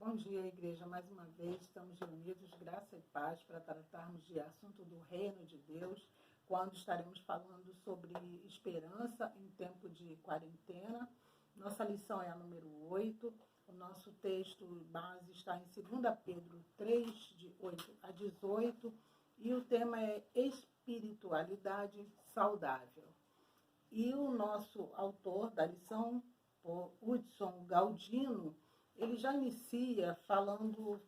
Bom dia, igreja. Mais uma vez estamos reunidos, graça e paz, para tratarmos de assunto do reino de Deus, quando estaremos falando sobre esperança em tempo de quarentena. Nossa lição é a número 8. O nosso texto base está em 2 Pedro 3, de 8 a 18, e o tema é espiritualidade saudável. E o nosso autor da lição, o Hudson Galdino, ele já inicia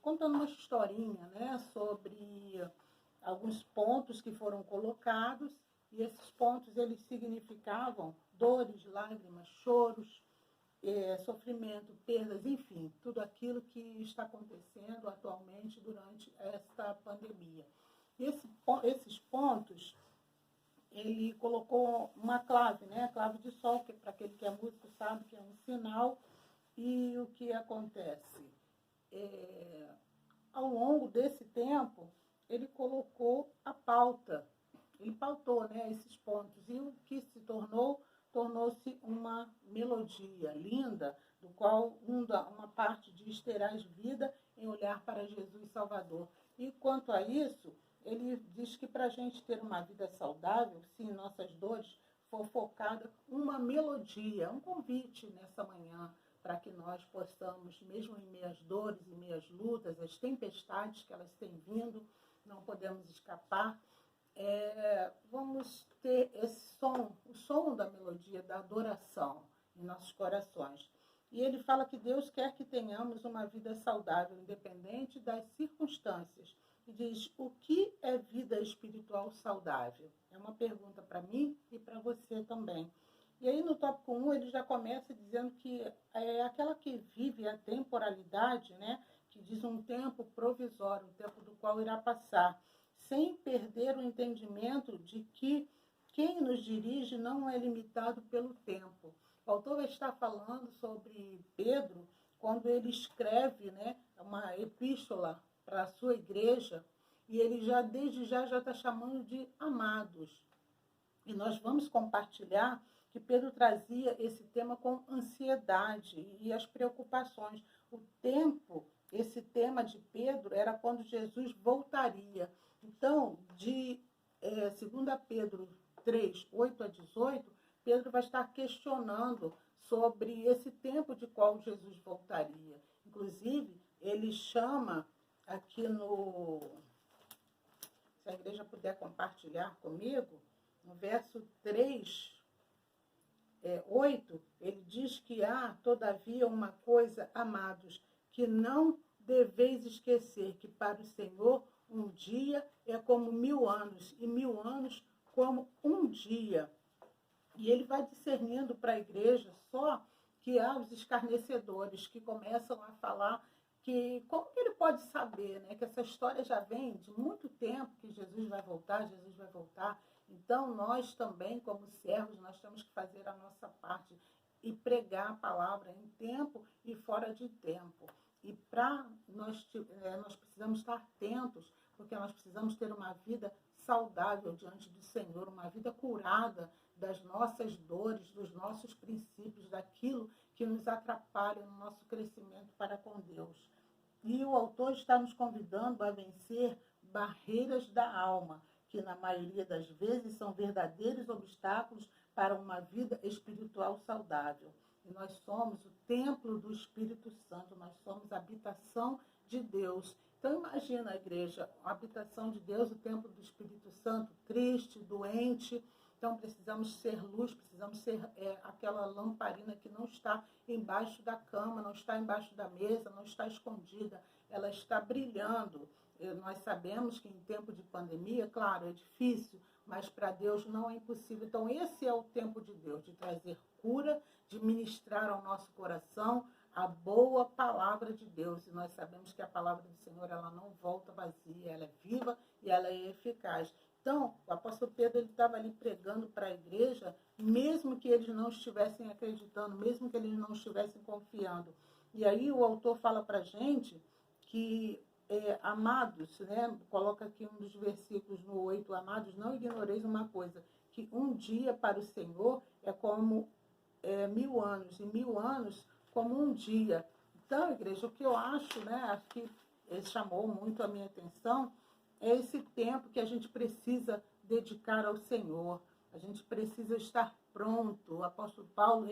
contando uma historinha, né, sobre alguns pontos que foram colocados, e esses pontos eles significavam dores, lágrimas, choros, sofrimento, perdas, enfim, tudo aquilo que está acontecendo atualmente durante esta pandemia. Esses pontos, ele colocou uma clave, né, a clave de sol, que para aquele que é músico sabe que é um sinal. E o que acontece? Ao longo desse tempo, ele colocou a pauta, ele pautou, né, esses pontos, e o que se tornou-se uma melodia linda, do qual uma parte diz: terás vida em olhar para Jesus Salvador. E quanto a isso, ele diz que para a gente ter uma vida saudável, se em nossas dores for focada uma melodia, um convite nessa manhã, para que nós possamos, mesmo em meias dores, em meias lutas, as tempestades que elas têm vindo, não podemos escapar, vamos ter esse som, o som da melodia, da adoração em nossos corações. E ele fala que Deus quer que tenhamos uma vida saudável, independente das circunstâncias. E diz: o que é vida espiritual saudável? É uma pergunta para mim e para você também. E aí no tópico 1 ele já começa dizendo que é aquela que vive a temporalidade, né, que diz um tempo provisório, um tempo do qual irá passar, sem perder o entendimento de que quem nos dirige não é limitado pelo tempo. O autor está falando sobre Pedro, quando ele escreve, né, uma epístola para a sua igreja, e ele já desde já está chamando de amados. E nós vamos compartilhar que Pedro trazia esse tema com ansiedade e as preocupações. O tempo, esse tema de Pedro, era quando Jesus voltaria. Então, de 2 Pedro 3, 8 a 18, Pedro vai estar questionando sobre esse tempo de qual Jesus voltaria. Inclusive, ele chama aqui se a igreja puder compartilhar comigo, no verso 3, 8, ele diz que há, todavia, uma coisa, amados, que não deveis esquecer, que para o Senhor um dia é como 1000 anos, e 1000 anos como um dia. E ele vai discernindo para a igreja só que há os escarnecedores que começam a falar que como que ele pode saber, né, que essa história já vem de muito tempo, que Jesus vai voltar, Jesus vai voltar. Então, nós também, como servos, nós temos que fazer a nossa parte e pregar a palavra em tempo e fora de tempo. E nós precisamos estar atentos, porque nós precisamos ter uma vida saudável diante do Senhor, uma vida curada das nossas dores, dos nossos princípios, daquilo que nos atrapalha no nosso crescimento para com Deus. E o autor está nos convidando a vencer barreiras da alma, que na maioria das vezes são verdadeiros obstáculos para uma vida espiritual saudável. E nós somos o templo do Espírito Santo, nós somos a habitação de Deus. Então imagina a igreja, a habitação de Deus, o templo do Espírito Santo, triste, doente. Então precisamos ser luz, precisamos ser aquela lamparina que não está embaixo da cama, não está embaixo da mesa, não está escondida, ela está brilhando. Nós sabemos que em tempo de pandemia, claro, é difícil, mas para Deus não é impossível. Então esse é o tempo de Deus, de trazer cura, de ministrar ao nosso coração a boa palavra de Deus. E nós sabemos que a palavra do Senhor, ela não volta vazia, ela é viva e ela é eficaz. Então, o apóstolo Pedro estava ali pregando para a igreja, mesmo que eles não estivessem acreditando, mesmo que eles não estivessem confiando. E aí o autor fala para a gente que, amados, né, coloca aqui um dos versículos no 8, amados, não ignoreis uma coisa, que um dia para o Senhor é como 1000 anos, e 1000 anos como um dia. Então, igreja, o que eu acho, né, que chamou muito a minha atenção, é esse tempo que a gente precisa dedicar ao Senhor. A gente precisa estar pronto. O apóstolo Paulo,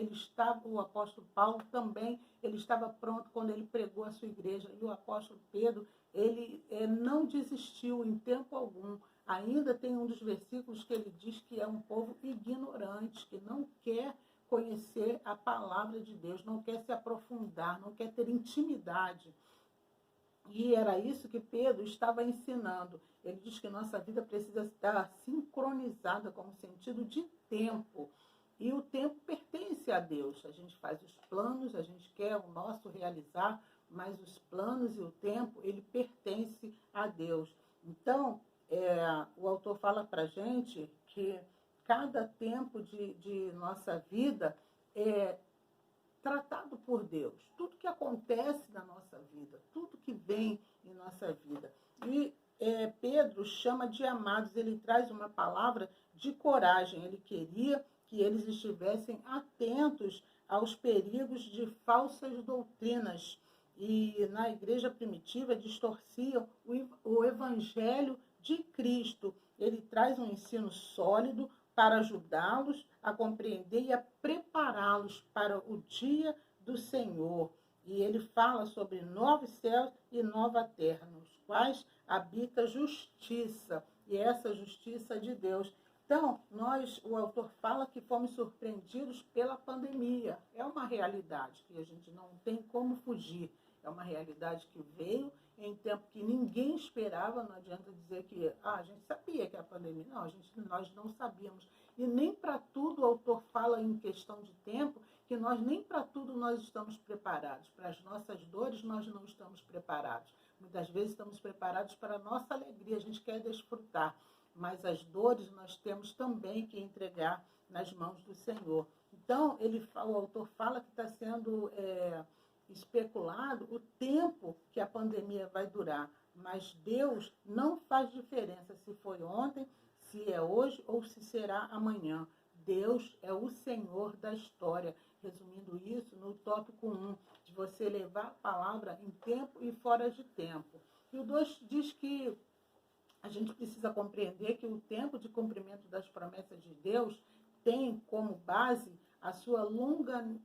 o apóstolo Paulo também, ele estava pronto quando ele pregou a sua igreja. E o apóstolo Pedro, ele não desistiu em tempo algum. Ainda tem um dos versículos que ele diz que é um povo ignorante, que não quer conhecer a palavra de Deus, não quer se aprofundar, não quer ter intimidade. E era isso que Pedro estava ensinando. Ele diz que nossa vida precisa estar sincronizada com o sentido de tempo. E o tempo pertence a Deus. A gente faz os planos, a gente quer o nosso realizar, mas os planos e o tempo, ele pertence a Deus. Então, o autor fala para a gente que cada tempo de nossa vida é tratado por Deus. Tudo que acontece na nossa vida, tudo que vem em nossa vida. E Pedro chama de amados, ele traz uma palavra de coragem. Ele queria que eles estivessem atentos aos perigos de falsas doutrinas. E na igreja primitiva distorciam o evangelho de Cristo. Ele traz um ensino sólido para ajudá-los a compreender e a prepará-los para o dia do Senhor. E ele fala sobre novos céus e nova terra, nos quais habita justiça, e essa justiça de Deus. Então, o autor fala que fomos surpreendidos pela pandemia. É uma realidade que a gente não tem como fugir. É uma realidade que veio em tempo que ninguém esperava. Não adianta dizer que a gente sabia que a pandemia... Não, nós não sabíamos. E nem para tudo o autor fala em questão de tempo, que nem para tudo nós estamos preparados. Para as nossas dores nós não estamos preparados. Muitas vezes estamos preparados para a nossa alegria, a gente quer desfrutar. Mas as dores nós temos também que entregar nas mãos do Senhor. Então, o autor fala que está sendo especulado o tempo que a pandemia vai durar. Mas Deus não faz diferença se foi ontem, se é hoje ou se será amanhã. Deus é o Senhor da história. Resumindo isso no tópico 1, de você levar a palavra em tempo e fora de tempo. E o 2 diz que a gente precisa compreender que o tempo de cumprimento das promessas de Deus tem como base a sua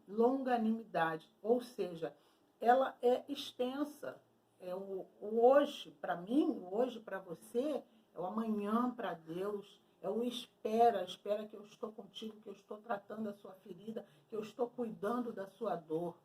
longanimidade, ou seja, ela é extensa. O hoje para mim, o hoje para você, é o amanhã para Deus, é o espera que eu estou contigo, que eu estou tratando a sua ferida, que eu estou cuidando da sua dor,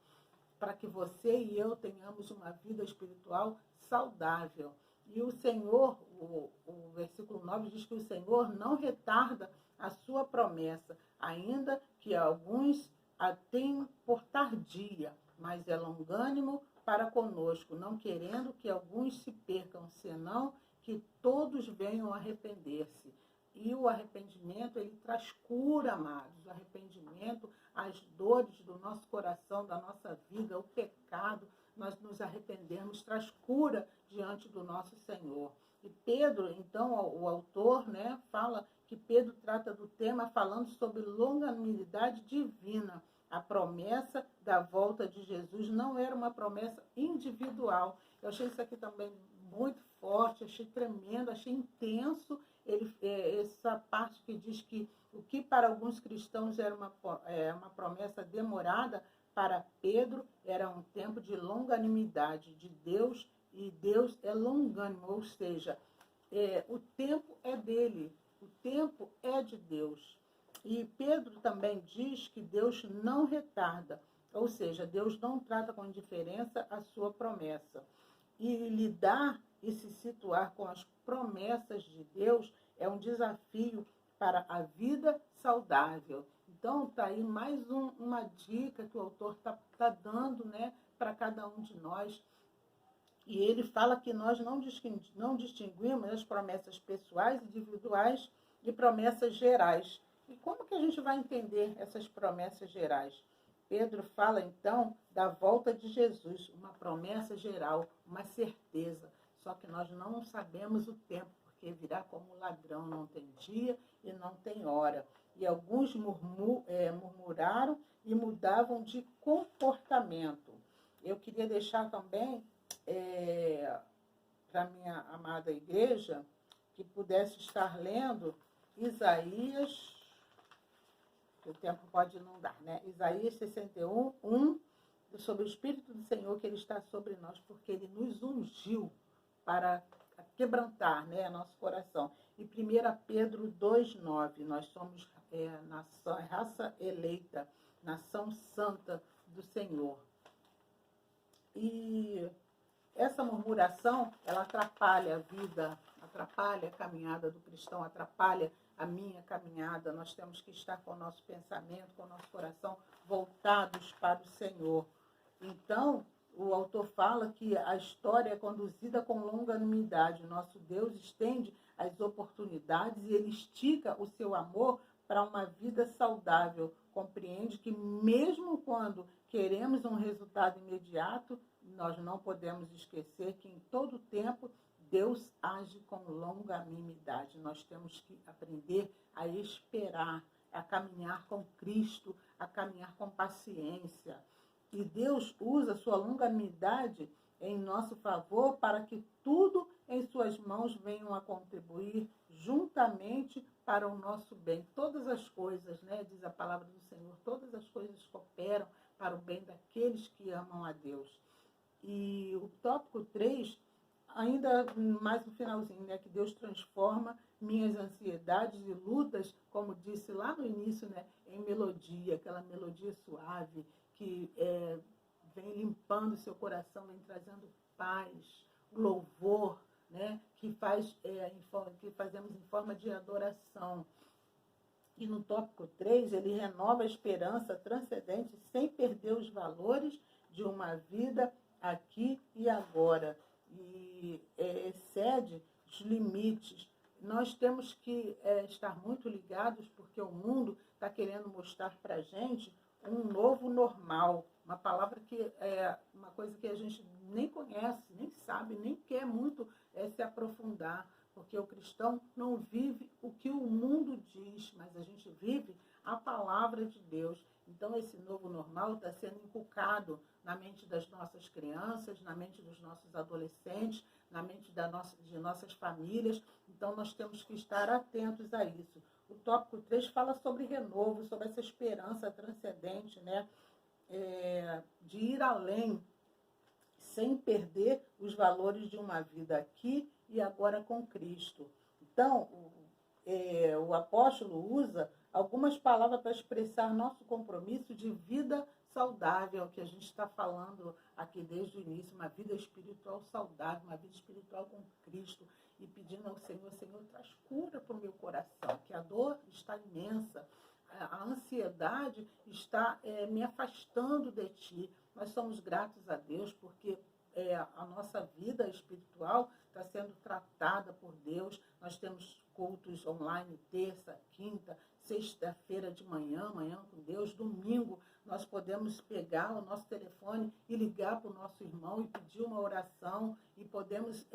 para que você e eu tenhamos uma vida espiritual saudável. E o Senhor, o versículo 9 diz que o Senhor não retarda a sua promessa, ainda que alguns a tenham por tardia, mas é longânimo para conosco, não querendo que alguns se percam, senão que todos venham a arrepender-se. E o arrependimento, ele traz cura, amados. O arrependimento, as dores do nosso coração, da nossa vida, o pecado, nós nos arrependemos, traz cura diante do nosso Senhor. E Pedro, então, o autor, né, fala que Pedro trata do tema falando sobre longanimidade divina. A promessa da volta de Jesus não era uma promessa individual. Eu achei isso aqui também muito forte, achei tremendo, achei intenso essa parte que diz que o que para alguns cristãos era uma promessa demorada, para Pedro era um tempo de longanimidade de Deus, e Deus é longânimo, ou seja, o tempo é dele, o tempo é de Deus. E Pedro também diz que Deus não retarda, ou seja, Deus não trata com indiferença a sua promessa. E lidar e se situar com as promessas de Deus é um desafio para a vida saudável. Então, está aí mais uma dica que o autor tá dando, né, para cada um de nós. E ele fala que nós não distinguimos as promessas pessoais, individuais e promessas gerais. E como que a gente vai entender essas promessas gerais? Pedro fala, então, da volta de Jesus, uma promessa geral, uma certeza. Só que nós não sabemos o tempo, porque virá como ladrão, não tem dia e não tem hora. E alguns murmuraram e mudavam de comportamento. eu queria deixar também para a minha amada igreja que pudesse estar lendo Isaías, que o tempo pode não dar, né? Isaías 61, 1, sobre o Espírito do Senhor que Ele está sobre nós, porque Ele nos ungiu para quebrantar, né, nosso coração. E 1 Pedro 2,9, nós somos nação, raça eleita, nação santa do Senhor. E essa murmuração, ela atrapalha a vida, atrapalha a caminhada do cristão, atrapalha a minha caminhada. Nós temos que estar com o nosso pensamento, com o nosso coração voltados para o Senhor. Então, o autor fala que a história é conduzida com longanimidade. Nosso Deus estende as oportunidades e Ele estica o seu amor para uma vida saudável. Compreende que mesmo quando queremos um resultado imediato, nós não podemos esquecer que em todo tempo Deus age com longanimidade. Nós temos que aprender a esperar, a caminhar com Cristo, a caminhar com paciência. E Deus usa sua longanimidade em nosso favor para que tudo em suas mãos venham a contribuir juntamente para o nosso bem. Todas as coisas, né, diz a palavra do Senhor, todas as coisas cooperam para o bem daqueles que amam a Deus. E o tópico 3, ainda mais no finalzinho, né, que Deus transforma minhas ansiedades e lutas, como disse lá no início, né, em melodia, aquela melodia suave, que vem limpando seu coração, vem trazendo paz, louvor, né, que fazemos em forma de adoração. E no tópico 3, ele renova a esperança transcendente sem perder os valores de uma vida aqui e agora. E excede os limites. Nós temos que estar muito ligados, porque o mundo está querendo mostrar para a gente um novo normal, uma palavra que é uma coisa que a gente nem conhece, nem sabe, nem quer muito se aprofundar, porque o cristão não vive o que o mundo diz, mas a gente vive a palavra de Deus. Então esse novo normal está sendo inculcado na mente das nossas crianças, na mente dos nossos adolescentes, na mente de nossas famílias. Então nós temos que estar atentos a isso. O tópico 3 fala sobre renovo, sobre essa esperança transcendente, né? De ir além, sem perder os valores de uma vida aqui e agora com Cristo. Então, o apóstolo usa algumas palavras para expressar nosso compromisso de vida saudável, que a gente está falando aqui desde o início, uma vida espiritual saudável, uma vida espiritual com Cristo, e pedindo ao Senhor, Senhor, traz cura para o meu coração, que a dor está imensa, a ansiedade está me afastando de Ti. Nós somos gratos a Deus porque a nossa vida espiritual está sendo tratada por Deus. Nós temos cultos online terça, quinta, sexta-feira de manhã com Deus, domingo nós podemos pegar o nosso telefone e ligar para o nosso irmão e pedir uma oração, e podemos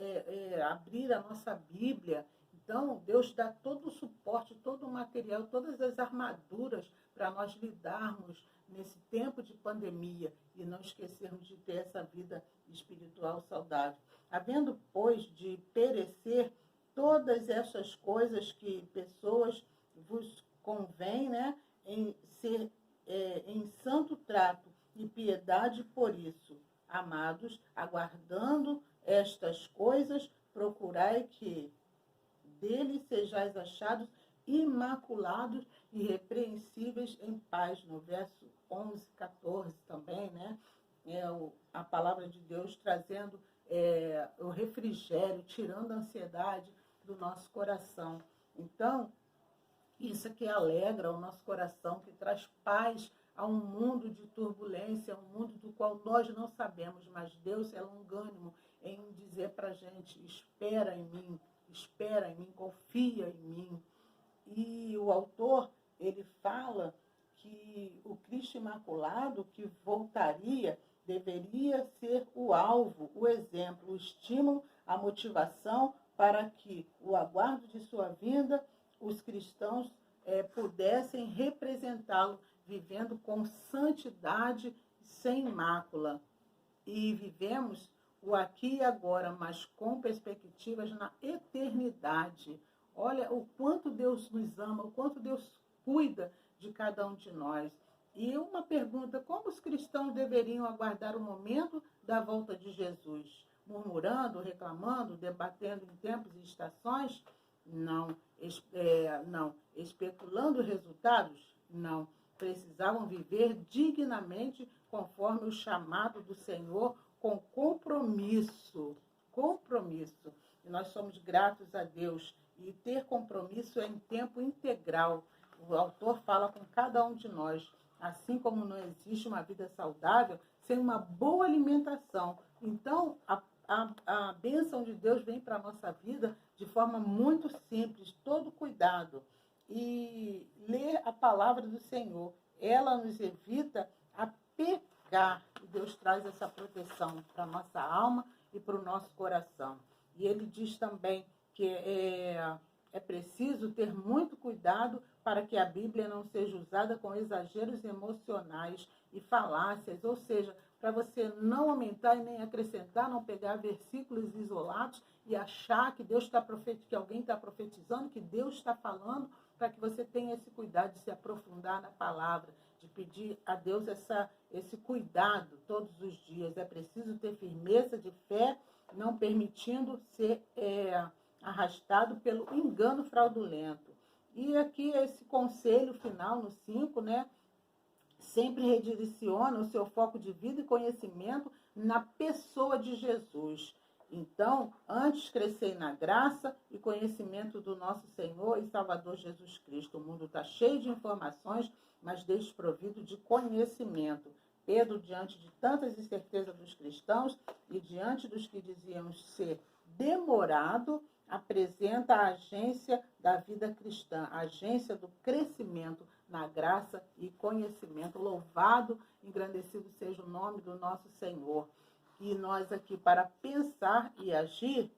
abrir a nossa Bíblia. Então, Deus dá todo o suporte, todo o material, todas as armaduras para nós lidarmos nesse tempo de pandemia e não esquecermos de ter essa vida espiritual saudável. Havendo, pois, de perecer todas essas coisas que pessoas vos convém, né, em santo trato e piedade por isso. Amados, aguardando estas coisas, procurai que dele sejais achados imaculados e irrepreensíveis em paz. No verso 11, 14 também, né? A palavra de Deus trazendo o refrigério, tirando a ansiedade do nosso coração. Então, isso é que alegra o nosso coração, que traz paz a um mundo de turbulência, a um mundo do qual nós não sabemos, mas Deus é longânimo em dizer para a gente, espera em mim, confia em mim. E o autor, ele fala que o Cristo Imaculado que voltaria deveria ser o alvo, o exemplo, o estímulo, a motivação para que o aguardo de sua vinda, os cristãos pudessem representá-lo, vivendo com santidade, sem mácula. e vivemos o aqui e agora, mas com perspectivas na eternidade. Olha o quanto Deus nos ama, o quanto Deus cuida de cada um de nós. E uma pergunta: como os cristãos deveriam aguardar o momento da volta de Jesus? Murmurando, reclamando, debatendo em tempos e estações? Não. Não. Especulando resultados? Não. Precisavam viver dignamente conforme o chamado do Senhor, com compromisso. Compromisso. E nós somos gratos a Deus. E ter compromisso é em tempo integral. O autor fala com cada um de nós. Assim como não existe uma vida saudável sem uma boa alimentação. Então, a bênção de Deus vem para a nossa vida de forma muito simples, todo cuidado. E ler a palavra do Senhor, ela nos evita a pecar. E Deus traz essa proteção para a nossa alma e para o nosso coração. E ele diz também que é preciso ter muito cuidado para que a Bíblia não seja usada com exageros emocionais e falácias, ou seja, para você não aumentar e nem acrescentar, não pegar versículos isolados e achar que Deus está que alguém está profetizando, que Deus está falando, para que você tenha esse cuidado de se aprofundar na palavra, de pedir a Deus esse cuidado todos os dias. É preciso ter firmeza de fé, não permitindo ser arrastado pelo engano fraudulento. E aqui esse conselho final, no 5, né? Sempre redireciona o seu foco de vida e conhecimento na pessoa de Jesus. Então, antes crescei na graça e conhecimento do nosso Senhor e Salvador Jesus Cristo. O mundo está cheio de informações, mas desprovido de conhecimento. Pedro, diante de tantas incertezas dos cristãos e diante dos que diziam ser demorado, apresenta a agência da vida cristã, a agência do crescimento na graça e conhecimento. Louvado, engrandecido seja o nome do nosso Senhor. E nós aqui, para pensar e agir,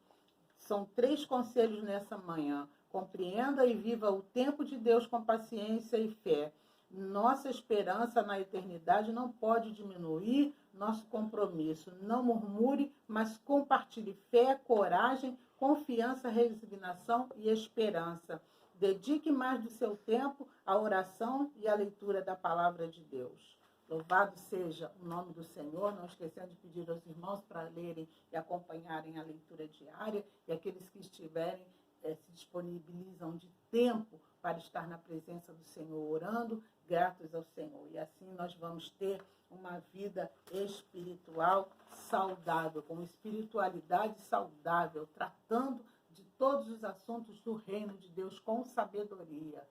são 3 conselhos nessa manhã. Compreenda e viva o tempo de Deus com paciência e fé. Nossa esperança na eternidade não pode diminuir nosso compromisso. Não murmure, mas compartilhe fé, coragem, confiança, resignação e esperança. Dedique mais do seu tempo à oração e à leitura da palavra de Deus. Louvado seja o nome do Senhor, não esquecendo de pedir aos irmãos para lerem e acompanharem a leitura diária, e aqueles que estiverem se disponibilizam de tempo para estar na presença do Senhor orando, gratos ao Senhor. E assim nós vamos ter uma vida espiritual saudável, com espiritualidade saudável, tratando de todos os assuntos do reino de Deus com sabedoria.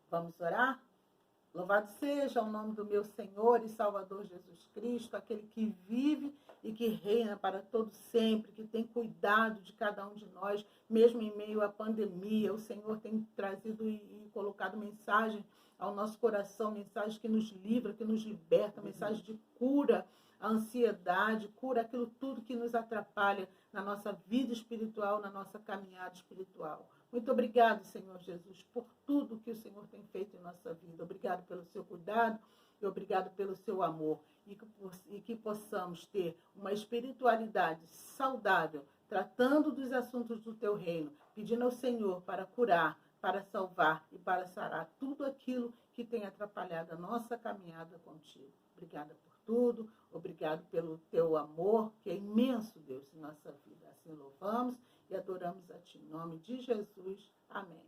Vamos orar? Louvado seja o nome do meu Senhor e Salvador Jesus Cristo, aquele que vive e que reina para todo sempre, que tem cuidado de cada um de nós, mesmo em meio à pandemia. O Senhor tem trazido e colocado mensagem ao nosso coração, mensagem que nos livra, que nos liberta, mensagem de cura, a ansiedade, cura aquilo tudo que nos atrapalha na nossa vida espiritual, na nossa caminhada espiritual. Muito obrigado, Senhor Jesus, por tudo que o Senhor tem feito em nossa vida. Obrigado pelo seu cuidado e obrigado pelo seu amor. E que possamos ter uma espiritualidade saudável, tratando dos assuntos do teu reino, pedindo ao Senhor para curar, para salvar e para sarar tudo aquilo que tem atrapalhado a nossa caminhada contigo. Obrigada por tudo, obrigado pelo teu amor, que é imenso, Deus, em nossa vida. Assim louvamos e adoramos a ti. Em nome de Jesus. Amém.